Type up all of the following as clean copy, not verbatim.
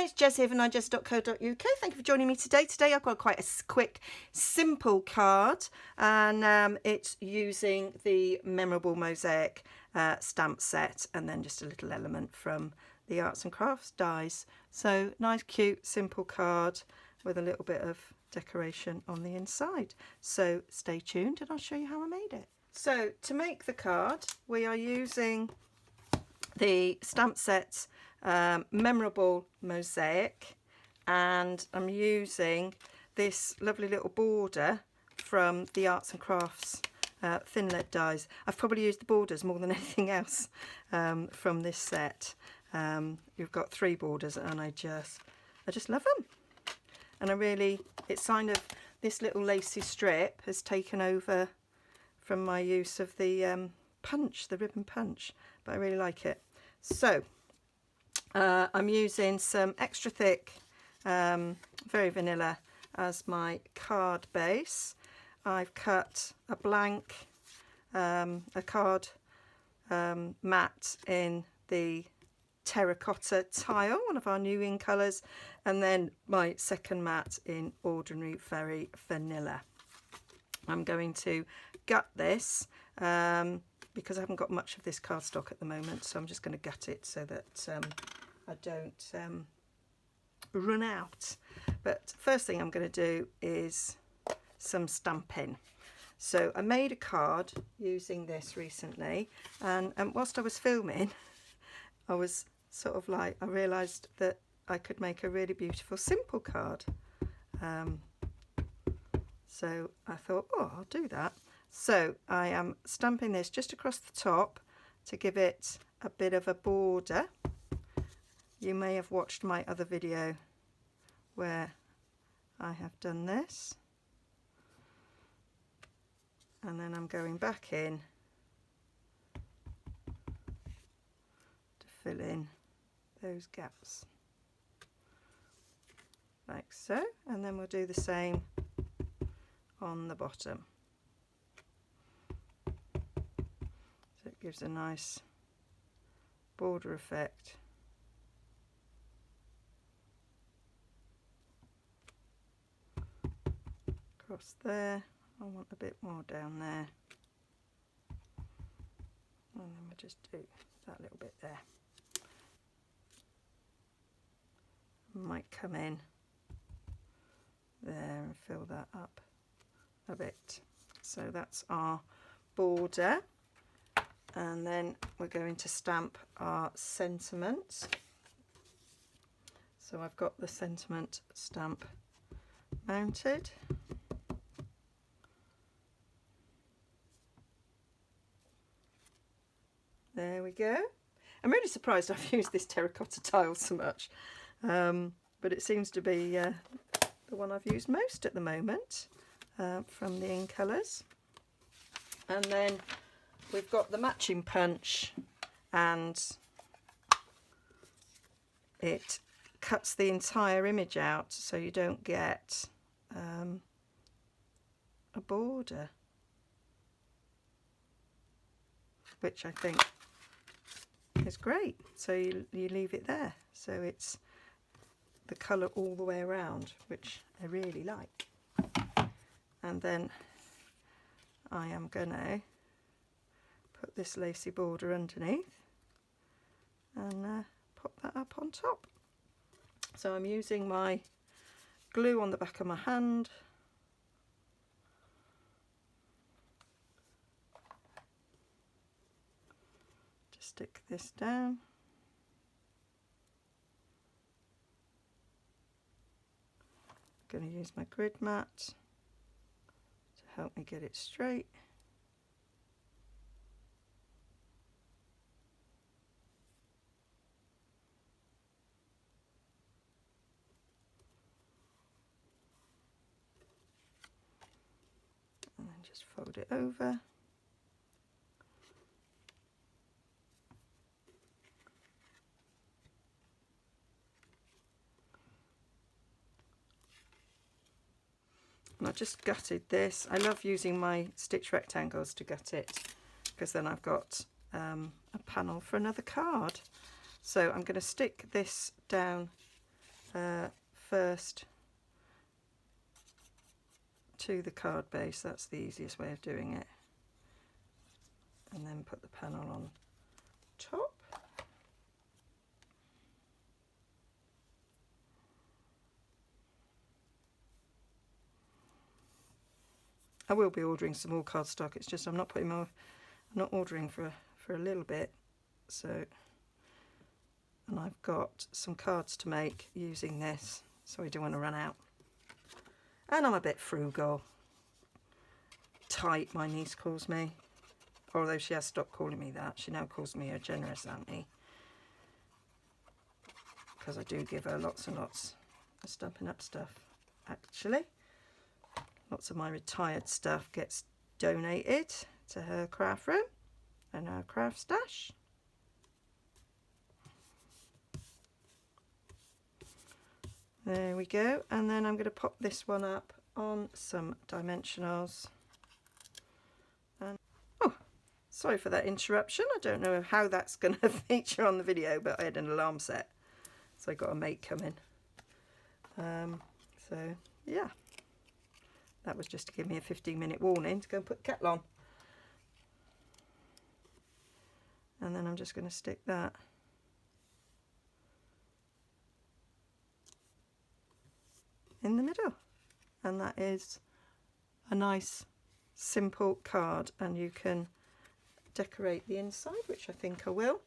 Hi, it's Jez here from Nigezza.co.uk. Thank you for joining me today. Today I've got quite a quick, simple card, and it's using the memorable Mosaic stamp set, and then just a little element from the arts and crafts dies. So nice, cute, simple card with a little bit of decoration on the inside. So stay tuned and I'll show you how I made it. So to make the card, we are using the stamp set memorable Mosaic, and I'm using this lovely little border from the arts and crafts thin lead dies. I've probably used the borders more than anything else from this set. You've got 3 borders and I just love them, and it's kind of, this little lacy strip has taken over from my use of the punch, the ribbon punch, but I really like it. So I'm using some extra thick, very vanilla as my card base. I've cut a blank, a card mat in the terracotta tile, one of our new in colours, and then my second mat in ordinary very vanilla. I'm going to gut this because I haven't got much of this cardstock at the moment, so I'm just going to gut it so that I don't run out. But first thing I'm going to do is some stamping. So I made a card using this recently, and whilst I was filming, I was sort of like, I realised that I could make a really beautiful simple card. So I thought, oh, I'll do that. So I am stamping this just across the top to give it a bit of a border. You may have watched my other video where I have done this. And then I'm going back in to fill in those gaps. Like so. And then we'll do the same on the bottom. So it gives a nice border effect. Across there, I want a bit more down there, and then we'll just do that little bit there. Might come in there and fill that up a bit. So that's our border, and then we're going to stamp our sentiment. So I've got the sentiment stamp mounted. There we go. I'm really surprised I've used this terracotta tile so much, but it seems to be the one I've used most at the moment from the in colours. And then we've got the matching punch, and it cuts the entire image out so you don't get a border, which I think is great. So you leave it there, so it's the colour all the way around, which I really like. And then I am gonna put this lacy border underneath and pop that up on top. So I'm using my glue on the back of my hand. Just stick this down. I'm going to use my grid mat to help me get it straight. And then just fold it over. And I just gutted this. I love using my stitch rectangles to gut it, because then I've got a panel for another card. So I'm going to stick this down first to the card base. That's the easiest way of doing it. And then put the panel on top. I will be ordering some more cardstock. It's just I'm not putting more. I'm not ordering for a little bit. So, and I've got some cards to make using this, so I don't want to run out. And I'm a bit frugal. Tight, my niece calls me. Although she has stopped calling me that. She now calls me a generous auntie. Because I do give her lots and lots of Stampin' Up stuff, actually. Lots of my retired stuff gets donated to her craft room and her craft stash. There we go. And then I'm going to pop this one up on some dimensionals. And oh, sorry for that interruption. I don't know how that's going to feature on the video, but I had an alarm set, so I got a mate coming. So yeah. That was just to give me a 15-minute warning to go and put the kettle on. And then I'm just going to stick that in the middle. And that is a nice, simple card. And you can decorate the inside, which I think I will.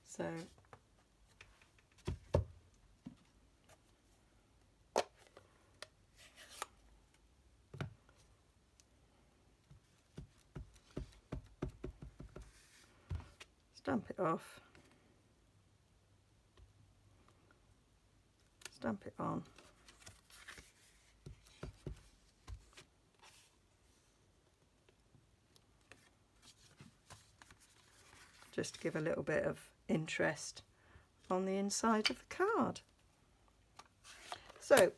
So stamp it off, stamp it on, just to give a little bit of interest on the inside of the card. So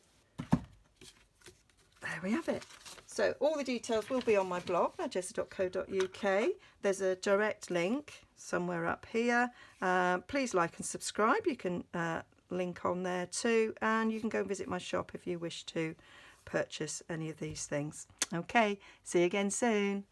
there we have it. So all the details will be on my blog, nigezza.co.uk. There's a direct link somewhere up here. Please like and subscribe. You can link on there too, and you can go and visit my shop if you wish to purchase any of these things. Okay, see you again soon.